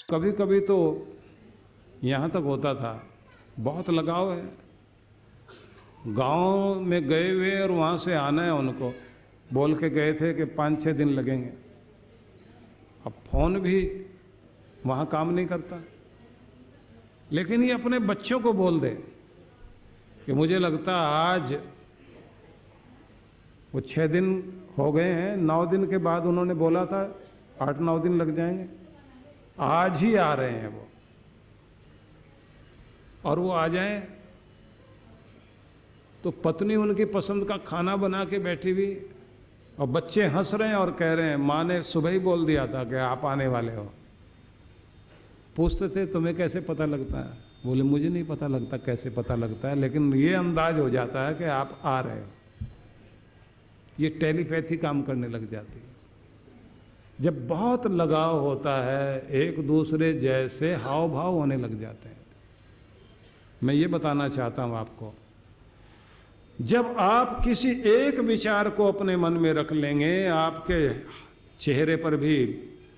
कभी कभी तो यहाँ तक होता था, बहुत लगाव है, गांव में गए हुए और वहाँ से आना है उनको, बोल के गए थे कि 5-6 दिन लगेंगे। अब फ़ोन भी वहाँ काम नहीं करता, लेकिन ये अपने बच्चों को बोल दे कि मुझे लगता आज वो 6 दिन हो गए हैं, 9 दिन के बाद उन्होंने बोला था 8-9 दिन लग जाएंगे, आज ही आ रहे हैं वो, और वो आ जाएं तो पत्नी उनकी पसंद का खाना बना के बैठी हुई और बच्चे हंस रहे हैं और कह रहे हैं माँ ने सुबह ही बोल दिया था कि आप आने वाले हो। पूछते थे तुम्हें कैसे पता लगता है? बोले मुझे नहीं पता लगता कैसे पता लगता है, लेकिन ये अंदाज हो जाता है कि आप आ रहे हो। ये टेलीपैथी काम करने लग जाती है। जब बहुत लगाव होता है, एक दूसरे जैसे हाव भाव होने लग जाते हैं। मैं ये बताना चाहता हूँ आपको, जब आप किसी एक विचार को अपने मन में रख लेंगे, आपके चेहरे पर भी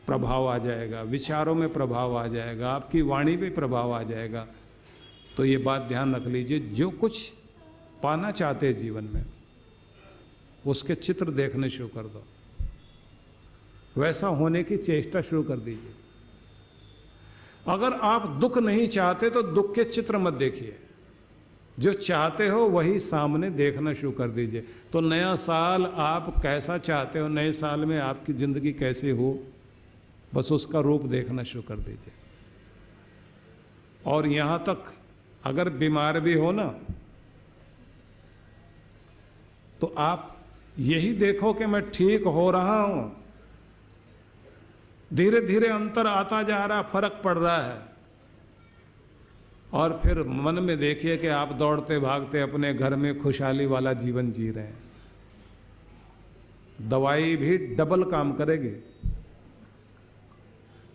प्रभाव आ जाएगा, विचारों में प्रभाव आ जाएगा, आपकी वाणी पे प्रभाव आ जाएगा। तो ये बात ध्यान रख लीजिए, जो कुछ पाना चाहते हैं जीवन में उसके चित्र देखने शुरू कर दो, वैसा होने की चेष्टा शुरू कर दीजिए। अगर आप दुख नहीं चाहते तो दुख के चित्र मत देखिए, जो चाहते हो वही सामने देखना शुरू कर दीजिए। तो नया साल आप कैसा चाहते हो, नए साल में आपकी ज़िंदगी कैसे हो, बस उसका रूप देखना शुरू कर दीजिए। और यहाँ तक अगर बीमार भी हो ना, तो आप यही देखो कि मैं ठीक हो रहा हूँ, धीरे धीरे अंतर आता जा रहा, फर्क पड़ रहा है। और फिर मन में देखिए कि आप दौड़ते भागते अपने घर में खुशहाली वाला जीवन जी रहे हैं। दवाई भी डबल काम करेगी।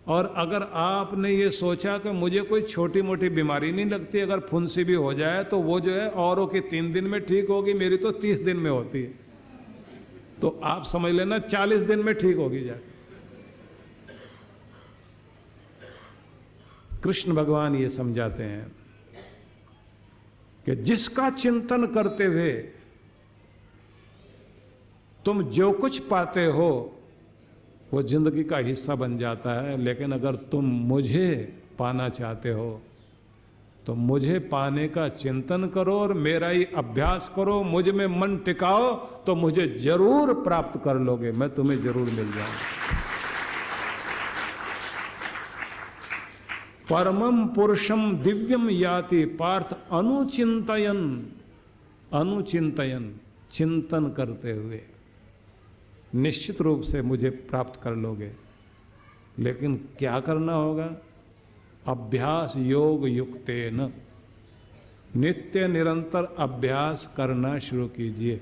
और अगर आपने ये सोचा कि मुझे कोई छोटी मोटी बीमारी नहीं लगती, अगर फुंसी भी हो जाए तो वो जो है औरों की 3 दिन में ठीक होगी, मेरी तो 30 दिन में होती है, तो आप समझ लेना 40 दिन में ठीक होगी जाए। कृष्ण भगवान ये समझाते हैं कि जिसका चिंतन करते हुए तुम जो कुछ पाते हो वो जिंदगी का हिस्सा बन जाता है। लेकिन अगर तुम मुझे पाना चाहते हो तो मुझे पाने का चिंतन करो और मेरा ही अभ्यास करो, मुझ में मन टिकाओ तो मुझे जरूर प्राप्त कर लोगे, मैं तुम्हें जरूर मिल जाऊंगा। परमम पुरुषम दिव्यम याति पार्थ अनुचिंतयन, अनुचिंतयन चिंतन करते हुए निश्चित रूप से मुझे प्राप्त कर लोगे। लेकिन क्या करना होगा? अभ्यास योग युक्तेन, नित्य निरंतर अभ्यास करना शुरू कीजिए।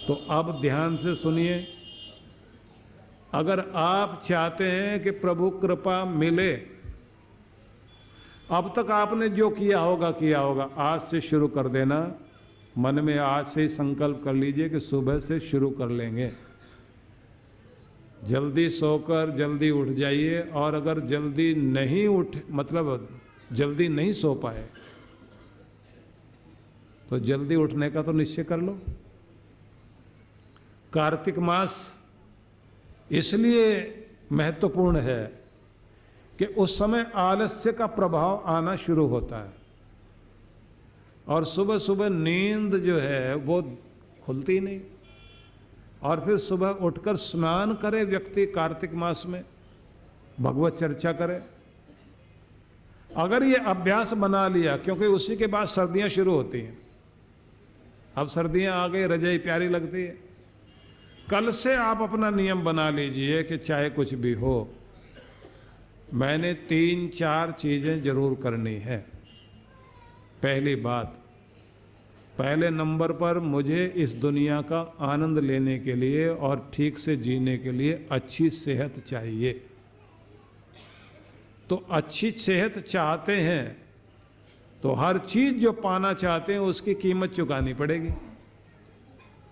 तो अब ध्यान से सुनिए, अगर आप चाहते हैं कि प्रभु कृपा मिले, अब तक आपने जो किया होगा, आज से शुरू कर देना। मन में आज से ही संकल्प कर लीजिए कि सुबह से शुरू कर लेंगे। जल्दी सोकर जल्दी उठ जाइए, और अगर जल्दी नहीं मतलब जल्दी नहीं सो पाए तो जल्दी उठने का तो निश्चय कर लो। कार्तिक मास इसलिए महत्वपूर्ण है कि उस समय आलस्य का प्रभाव आना शुरू होता है, और सुबह सुबह नींद जो है वो खुलती नहीं। और फिर सुबह उठकर स्नान करे व्यक्ति, कार्तिक मास में भगवत चर्चा करे। अगर ये अभ्यास बना लिया, क्योंकि उसी के बाद सर्दियां शुरू होती हैं, अब सर्दियां आ गई, रजाई प्यारी लगती है। कल से आप अपना नियम बना लीजिए कि चाहे कुछ भी हो, मैंने 3-4 चीज़ें जरूर करनी है। पहली बात, पहले नंबर पर मुझे इस दुनिया का आनंद लेने के लिए और ठीक से जीने के लिए अच्छी सेहत चाहिए। तो अच्छी सेहत चाहते हैं तो हर चीज़ जो पाना चाहते हैं उसकी कीमत चुकानी पड़ेगी।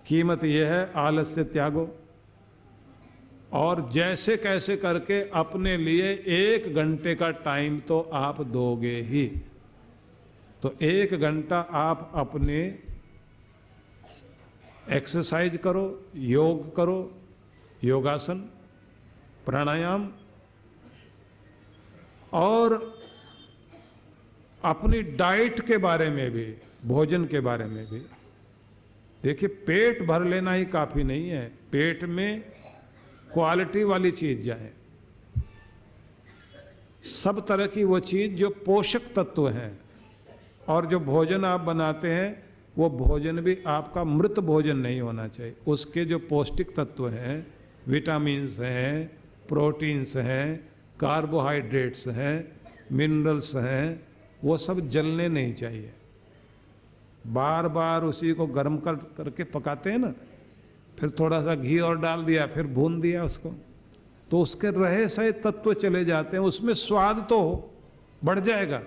कीमत यह है, आलस्य त्यागो, और जैसे कैसे करके अपने लिए 1 घंटे का टाइम तो आप दोगे ही। तो 1 घंटा आप अपने एक्सरसाइज करो, योग करो, योगासन, प्राणायाम, और अपनी डाइट के बारे में भी, भोजन के बारे में भी देखिए। पेट भर लेना ही काफी नहीं है, पेट में क्वालिटी वाली चीज जाए, सब तरह की वो चीज जो पोषक तत्व हैं। और जो भोजन आप बनाते हैं वो भोजन भी आपका मृत भोजन नहीं होना चाहिए, उसके जो पौष्टिक तत्व हैं, विटामिन्स हैं, प्रोटीन्स हैं, कार्बोहाइड्रेट्स हैं, मिनरल्स हैं, वो सब जलने नहीं चाहिए। बार बार उसी को गर्म करके पकाते हैं ना, फिर थोड़ा सा घी और डाल दिया, फिर भून दिया उसको, तो उसके रहे सहे तत्व चले जाते हैं, उसमें स्वाद तो बढ़ जाएगा,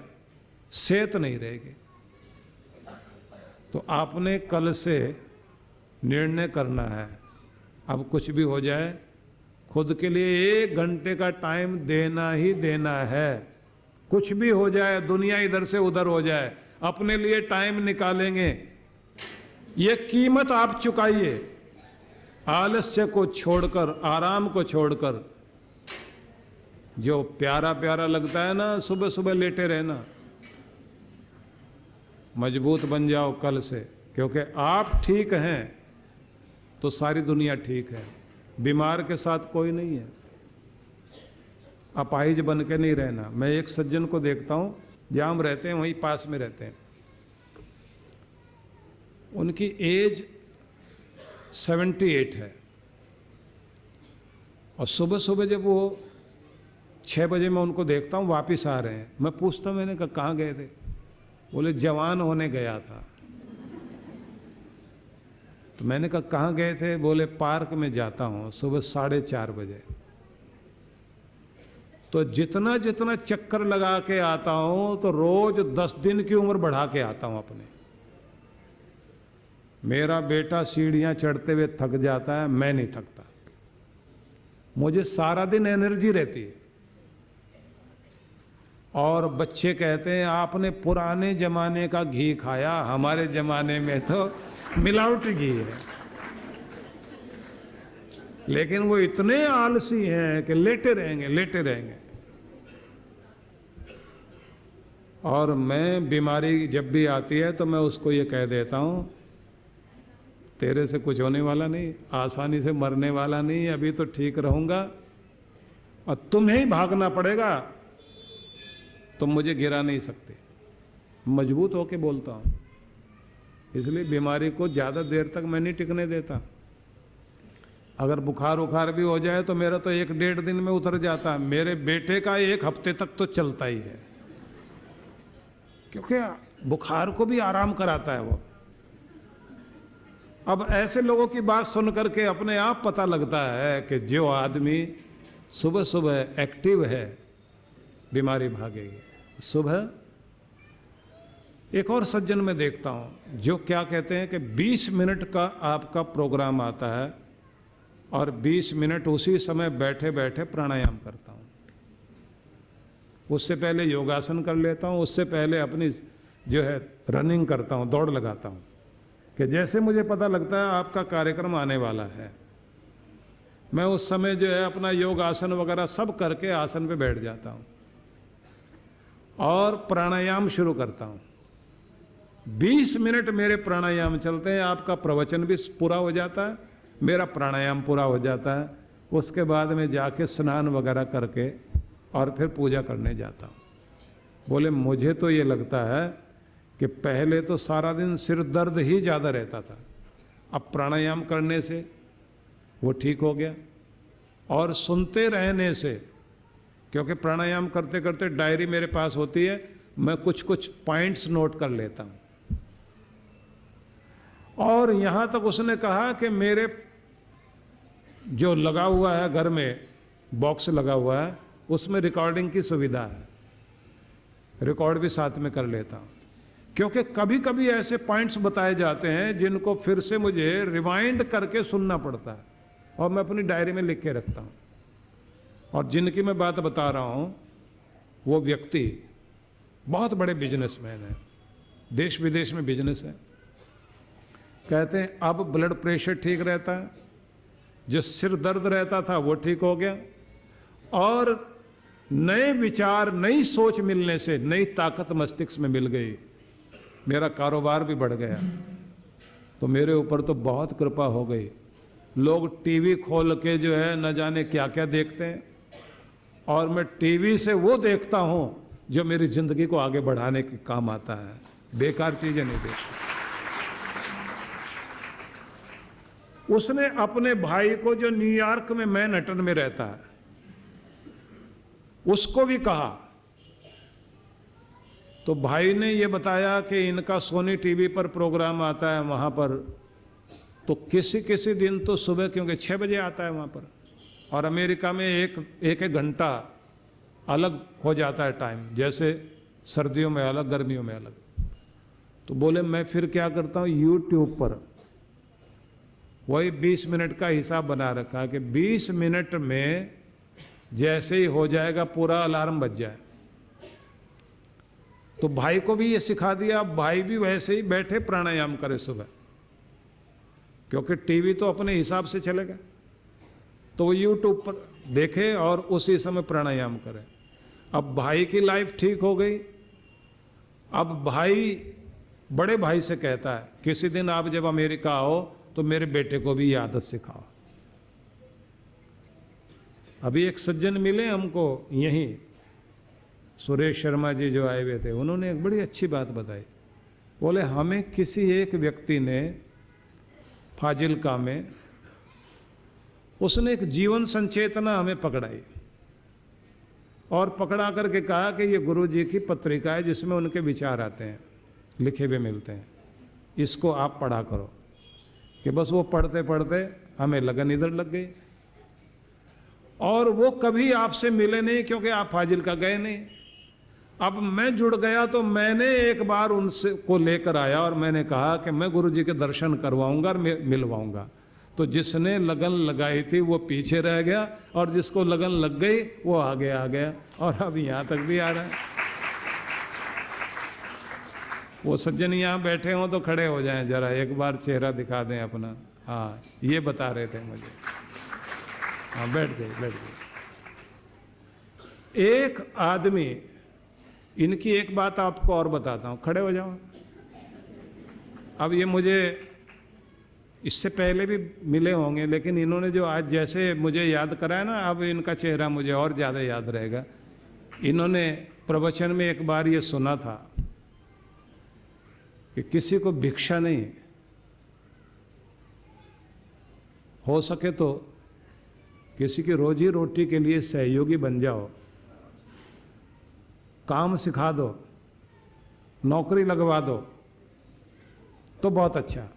सेहत नहीं रहेगी। तो आपने कल से निर्णय करना है, अब कुछ भी हो जाए खुद के लिए 1 घंटे का टाइम देना ही देना है। कुछ भी हो जाए, दुनिया इधर से उधर हो जाए, अपने लिए टाइम निकालेंगे। ये कीमत आप चुकाइए, आलस्य को छोड़कर, आराम को छोड़कर। जो प्यारा प्यारा लगता है ना सुबह सुबह लेटे रहना, मजबूत बन जाओ कल से, क्योंकि आप ठीक हैं तो सारी दुनिया ठीक है। बीमार के साथ कोई नहीं है, अपाहिज बन के नहीं रहना। मैं एक सज्जन को देखता हूँ, जहाँ हम रहते हैं वहीं पास में रहते हैं, उनकी एज 78 है, और सुबह सुबह जब वो 6 बजे मैं उनको देखता हूँ वापस आ रहे हैं, मैं पूछता हूँ, मैंने कहा कहाँ गए थे? बोले जवान होने गया था। तो मैंने कहा कहाँ गए थे? बोले पार्क में जाता हूँ सुबह 4:30 बजे। तो जितना जितना चक्कर लगा के आता हूँ तो रोज 10 दिन की उम्र बढ़ा के आता हूँ अपने। मेरा बेटा सीढ़ियाँ चढ़ते हुए थक जाता है, मैं नहीं थकता, मुझे सारा दिन एनर्जी रहती है। और बच्चे कहते हैं आपने पुराने जमाने का घी खाया, हमारे जमाने में तो मिलावटी घी है। लेकिन वो इतने आलसी हैं कि लेटे रहेंगे लेटे रहेंगे। और मैं बीमारी जब भी आती है तो मैं उसको ये कह देता हूँ, तेरे से कुछ होने वाला नहीं, आसानी से मरने वाला नहीं, अभी तो ठीक रहूँगा, और तुम्हें ही भागना पड़ेगा, तुम मुझे गिरा नहीं सकते। मजबूत होके बोलता हूँ, इसलिए बीमारी को ज़्यादा देर तक मैं नहीं टिकने देता। अगर बुखार उखार भी हो जाए तो मेरा तो 1-1.5 दिन में उतर जाता है, मेरे बेटे का 1 हफ्ते तक तो चलता ही है, क्योंकि बुखार को भी आराम कराता है वो। अब ऐसे लोगों की बात सुन करके अपने आप पता लगता है कि जो आदमी सुबह सुबह एक्टिव है, बीमारी भागेगी। सुबह एक और सज्जन में देखता हूँ जो क्या कहते हैं कि 20 मिनट का आपका प्रोग्राम आता है और 20 मिनट उसी समय बैठे बैठे प्राणायाम करता हूँ। उससे पहले योगासन कर लेता हूँ, उससे पहले अपनी जो है रनिंग करता हूँ, दौड़ लगाता हूँ, कि जैसे मुझे पता लगता है आपका कार्यक्रम आने वाला है, मैं उस समय जो है अपना योग आसन वगैरह सब करके आसन पे बैठ जाता हूँ और प्राणायाम शुरू करता हूँ। 20 मिनट मेरे प्राणायाम चलते हैं, आपका प्रवचन भी पूरा हो जाता है, मेरा प्राणायाम पूरा हो जाता है। उसके बाद में जाके स्नान वगैरह करके और फिर पूजा करने जाता हूँ। बोले मुझे तो ये लगता है कि पहले तो सारा दिन सिर दर्द ही ज़्यादा रहता था, अब प्राणायाम करने से वो ठीक हो गया। और सुनते रहने से, क्योंकि प्राणायाम करते करते डायरी मेरे पास होती है, मैं कुछ कुछ पॉइंट्स नोट कर लेता हूँ। और यहाँ तक उसने कहा कि मेरे जो लगा हुआ है घर में, बॉक्स लगा हुआ है, उसमें रिकॉर्डिंग की सुविधा है, रिकॉर्ड भी साथ में कर लेता हूँ। क्योंकि कभी कभी ऐसे पॉइंट्स बताए जाते हैं जिनको फिर से मुझे रिवाइंड करके सुनना पड़ता है, और मैं अपनी डायरी में लिख के रखता हूँ। और जिनकी मैं बात बता रहा हूँ वो व्यक्ति बहुत बड़े बिजनेसमैन हैं, देश विदेश में बिजनेस है। कहते हैं अब ब्लड प्रेशर ठीक रहता है, जो सिर दर्द रहता था वो ठीक हो गया, और नए विचार नई सोच मिलने से नई ताकत मस्तिष्क में मिल गई, मेरा कारोबार भी बढ़ गया। तो मेरे ऊपर तो बहुत कृपा हो गई। लोग टीवी खोल के जो है न जाने क्या क्या देखते हैं, और मैं टीवी से वो देखता हूँ जो मेरी जिंदगी को आगे बढ़ाने के काम आता है, बेकार चीजें नहीं देखता। उसने अपने भाई को जो न्यूयॉर्क में मैनहट्टन में रहता है उसको भी कहा, तो भाई ने ये बताया कि इनका सोनी टीवी पर प्रोग्राम आता है वहाँ पर, तो किसी किसी दिन तो सुबह क्योंकि 6 बजे आता है वहाँ पर, और अमेरिका में एक घंटा अलग हो जाता है टाइम, जैसे सर्दियों में अलग गर्मियों में अलग। तो बोले मैं फिर क्या करता हूँ, यूट्यूब पर वही 20 मिनट का हिसाब बना रखा है कि 20 मिनट में जैसे ही हो जाएगा पूरा अलार्म बज जाए। तो भाई को भी ये सिखा दिया, भाई भी वैसे ही बैठे प्राणायाम करे सुबह, क्योंकि टीवी तो अपने हिसाब से चलेगा, तो वो यूट्यूब पर देखे और उसी समय प्राणायाम करे। अब भाई की लाइफ ठीक हो गई। अब भाई बड़े भाई से कहता है किसी दिन आप जब अमेरिका आओ तो मेरे बेटे को भी ये आदत सिखाओ। अभी एक सज्जन मिले हमको यहीं, सुरेश शर्मा जी जो आए हुए थे, उन्होंने एक बड़ी अच्छी बात बताई। बोले हमें किसी एक व्यक्ति ने फाजिल्का में, उसने एक जीवन संचेतना हमें पकड़ाई और पकड़ा करके कहा कि ये गुरु जी की पत्रिका है जिसमें उनके विचार आते हैं, लिखे हुए मिलते हैं, इसको आप पढ़ा करो। कि बस वो पढ़ते पढ़ते हमें लगन इधर लग गई, और वो कभी आपसे मिले नहीं क्योंकि आप फाजिल्का गए नहीं। अब मैं जुड़ गया तो मैंने एक बार उनसे को लेकर आया और मैंने कहा कि मैं गुरु जी के दर्शन करवाऊंगा और मिलवाऊंगा। तो जिसने लगन लगाई थी वो पीछे रह गया, और जिसको लगन लग गई वो आगे आ गया, और अब यहाँ तक भी आ रहा है। वो सज्जन यहाँ बैठे हों तो खड़े हो जाएं, जरा एक बार चेहरा दिखा दें अपना। हाँ, ये बता रहे थे मुझे। हाँ, बैठ गए बैठ गए। एक आदमी, इनकी एक बात आपको और बताता हूँ, खड़े हो जाओ। अब ये मुझे इससे पहले भी मिले होंगे, लेकिन इन्होंने जो आज जैसे मुझे याद कराया ना, अब इनका चेहरा मुझे और ज़्यादा याद रहेगा। इन्होंने प्रवचन में एक बार ये सुना था कि किसी को भिक्षा नहीं, हो सके तो किसी की रोजी रोटी के लिए सहयोगी बन जाओ, काम सिखा दो, नौकरी लगवा दो तो बहुत अच्छा।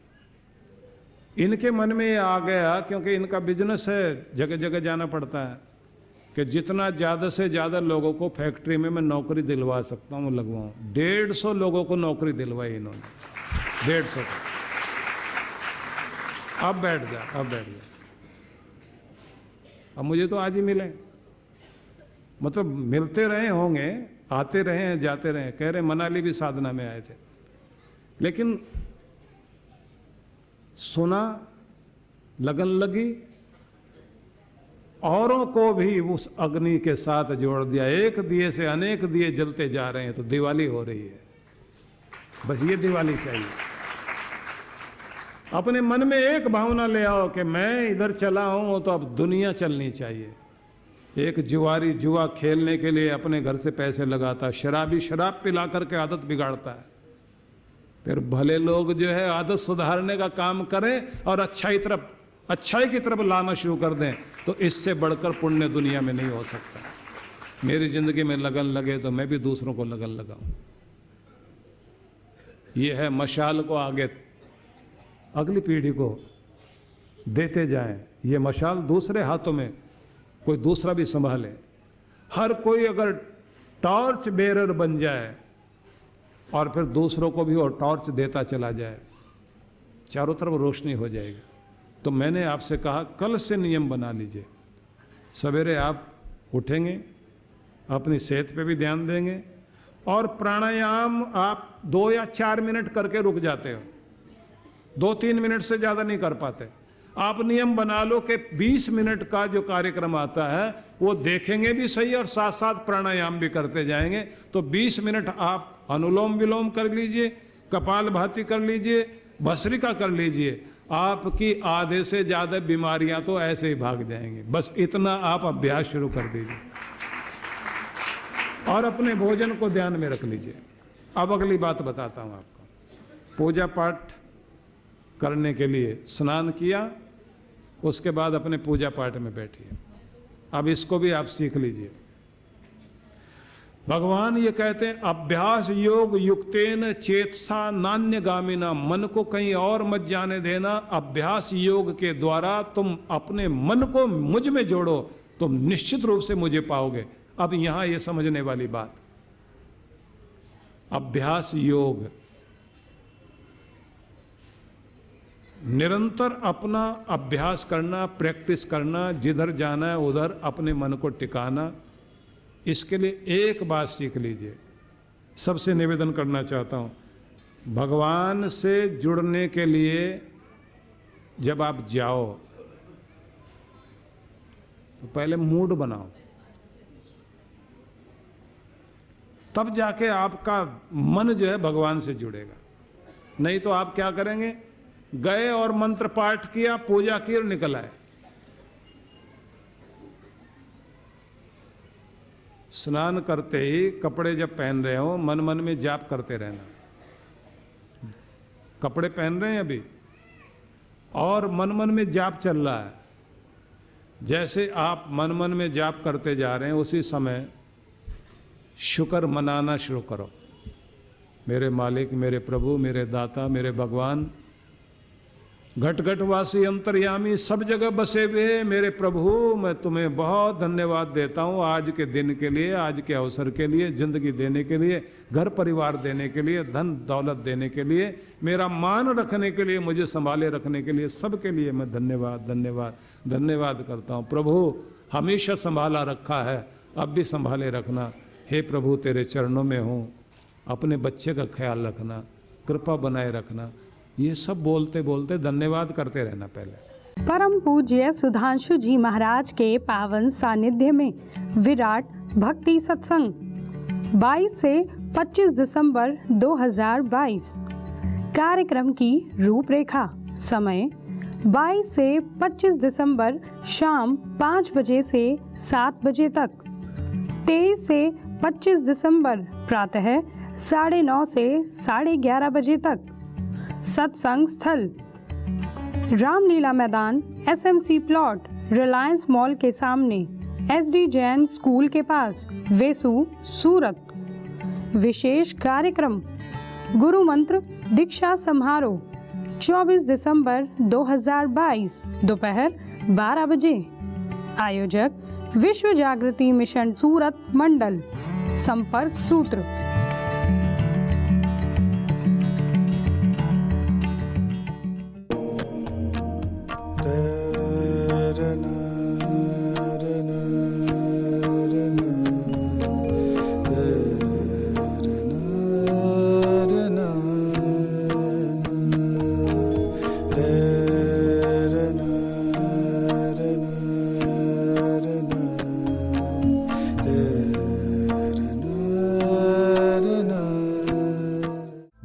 इनके मन में ये आ गया, क्योंकि इनका बिजनेस है, जगह जगह जाना पड़ता है, कि जितना ज़्यादा से ज़्यादा लोगों को फैक्ट्री में मैं नौकरी दिलवा सकता हूँ लगवाऊँ। 150 लोगों को नौकरी दिलवाई इन्होंने, 150 को। अब बैठ जा, अब बैठ जा। अब मुझे तो आज ही मिले, मतलब मिलते रहे होंगे, आते रहे हैं जाते रहे। कह रहे मनाली भी साधना में आए थे, लेकिन सुना, लगन लगी, औरों को भी उस अग्नि के साथ जोड़ दिया। एक दिए से अनेक दिए जलते जा रहे हैं, तो दिवाली हो रही है। बस ये दिवाली चाहिए। अपने मन में एक भावना ले आओ कि मैं इधर चला हूं तो अब दुनिया चलनी चाहिए। एक जुआरी जुआ खेलने के लिए अपने घर से पैसे लगाता, शराबी शराब पिला करके आदत बिगाड़ता है। फिर भले लोग जो है आदत सुधारने का काम करें और अच्छाई की तरफ लाना शुरू कर दें, तो इससे बढ़कर पुण्य दुनिया में नहीं हो सकता। मेरी जिंदगी में लगन लगे तो मैं भी दूसरों को लगन लगाऊं। ये है मशाल को आगे अगली पीढ़ी को देते जाएं। ये मशाल दूसरे हाथों में कोई दूसरा भी संभाले। हर कोई अगर टॉर्च बेरर बन जाए और फिर दूसरों को भी और टॉर्च देता चला जाए, चारों तरफ रोशनी हो जाएगी। तो मैंने आपसे कहा कल से नियम बना लीजिए, सवेरे आप उठेंगे, अपनी सेहत पे भी ध्यान देंगे, और प्राणायाम आप 2 या 4 मिनट करके रुक जाते हो, 2-3 मिनट से ज़्यादा नहीं कर पाते। आप नियम बना लो कि 20 मिनट का जो कार्यक्रम आता है वो देखेंगे भी सही और साथ साथ प्राणायाम भी करते जाएंगे। तो 20 मिनट आप अनुलोम विलोम कर लीजिए, कपालभाति कर लीजिए, भस्त्रिका कर लीजिए, आपकी आधे से ज़्यादा बीमारियां तो ऐसे ही भाग जाएंगी। बस इतना आप अभ्यास शुरू कर दीजिए और अपने भोजन को ध्यान में रख लीजिए। अब अगली बात बताता हूँ आपको। पूजा पाठ करने के लिए स्नान किया, उसके बाद अपने पूजा पाठ में बैठिए। अब इसको भी आप सीख लीजिए। भगवान ये कहते हैं अभ्यास योग युक्तेन चेतसा नान्यगामिना, मन को कहीं और मत जाने देना। अभ्यास योग के द्वारा तुम अपने मन को मुझ में जोड़ो, तुम निश्चित रूप से मुझे पाओगे। अब यहां ये समझने वाली बात, अभ्यास योग निरंतर अपना अभ्यास करना, प्रैक्टिस करना, जिधर जाना है उधर अपने मन को टिकाना। इसके लिए एक बात सीख लीजिए, सबसे निवेदन करना चाहता हूं, भगवान से जुड़ने के लिए जब आप जाओ तो पहले मूड बनाओ, तब जाके आपका मन जो है भगवान से जुड़ेगा। नहीं तो आप क्या करेंगे, गए और मंत्र पाठ किया, पूजा की और निकल आए। स्नान करते ही कपड़े जब पहन रहे हो, मन मन में जाप करते रहना। कपड़े पहन रहे हैं अभी और मन मन में जाप चल रहा है। जैसे आप मन मन में जाप करते जा रहे हैं, उसी समय शुक्र मनाना शुरू करो। मेरे मालिक, मेरे प्रभु, मेरे दाता, मेरे भगवान, घट घट वासी अंतर्यामी, सब जगह बसे हुए मेरे प्रभु, मैं तुम्हें बहुत धन्यवाद देता हूँ आज के दिन के लिए, आज के अवसर के लिए, जिंदगी देने के लिए, घर परिवार देने के लिए, धन दौलत देने के लिए, मेरा मान रखने के लिए, मुझे संभाले रखने के लिए, सबके लिए मैं धन्यवाद धन्यवाद धन्यवाद करता हूँ। प्रभु हमेशा संभाला रखा है, अब भी संभाले रखना। हे प्रभु तेरे चरणों में हूँ, अपने बच्चे का ख्याल रखना, कृपा बनाए रखना। ये सब बोलते बोलते धन्यवाद करते रहना। पहले परम पूज्य सुधांशु जी महाराज के पावन सानिध्य में विराट भक्ति सत्संग 22 से 25 दिसंबर 2022। कार्यक्रम की रूपरेखा, समय 22 से 25 दिसंबर शाम 5 बजे से 7 बजे तक। 23 से 25 दिसंबर प्रातः 9:30 से 11:30 बजे तक। सत्संग स्थल रामलीला मैदान, SMC प्लॉट, रिलायंस मॉल के सामने, SD जैन स्कूल के पास, वेसू, सूरत। विशेष कार्यक्रम गुरु मंत्र दीक्षा समारोह 24 दिसंबर 2022 दोपहर 12 बजे। आयोजक विश्व जागृति मिशन सूरत मंडल। संपर्क सूत्र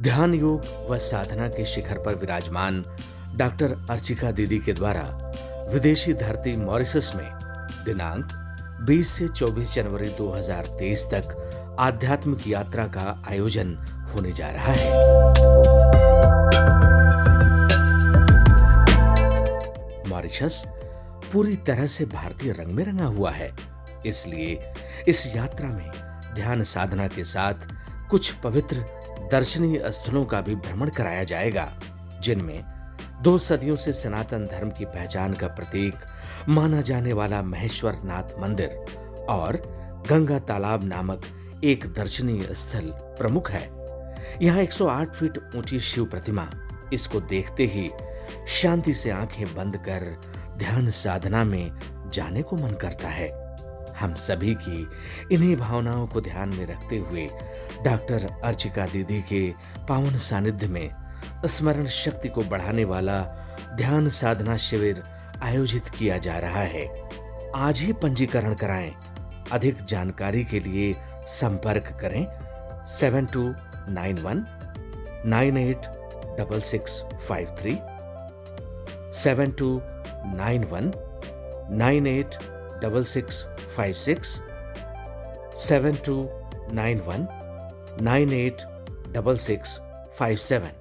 ध्यान योग व साधना के शिखर पर विराजमान डॉक्टर अर्चिका दीदी के द्वारा विदेशी धरती मॉरिशस में दिनांक 20 से 24 जनवरी 2023 तक आध्यात्मिक यात्रा का आयोजन होने जा रहा है। मॉरिशस पूरी तरह से भारतीय रंग में रंगा हुआ है, इसलिए इस यात्रा में ध्यान साधना के साथ कुछ पवित्र दर्शनीय स्थलों का भी भ्रमण कराया जाएगा, जिनमें 2 सदियों से सनातन धर्म की पहचान का प्रतीक माना जाने वाला महेश्वर नाथ मंदिर और गंगा तालाब नामक एक दर्शनीय स्थल प्रमुख है। यहाँ 108 फीट ऊंची शिव प्रतिमा, इसको देखते ही शांति से आंखें बंद कर ध्यान साधना में जाने को मन करता है। हम सभी की इन्हीं भावनाओं को ध्यान में रखते हुए डॉक्टर अर्चिका दीदी के पावन सानिध्य में स्मरण शक्ति को बढ़ाने वाला ध्यान साधना शिविर आयोजित किया जा रहा है। आज ही पंजीकरण कराएं। अधिक जानकारी के लिए संपर्क करें 7291986653 7291986656 7291986657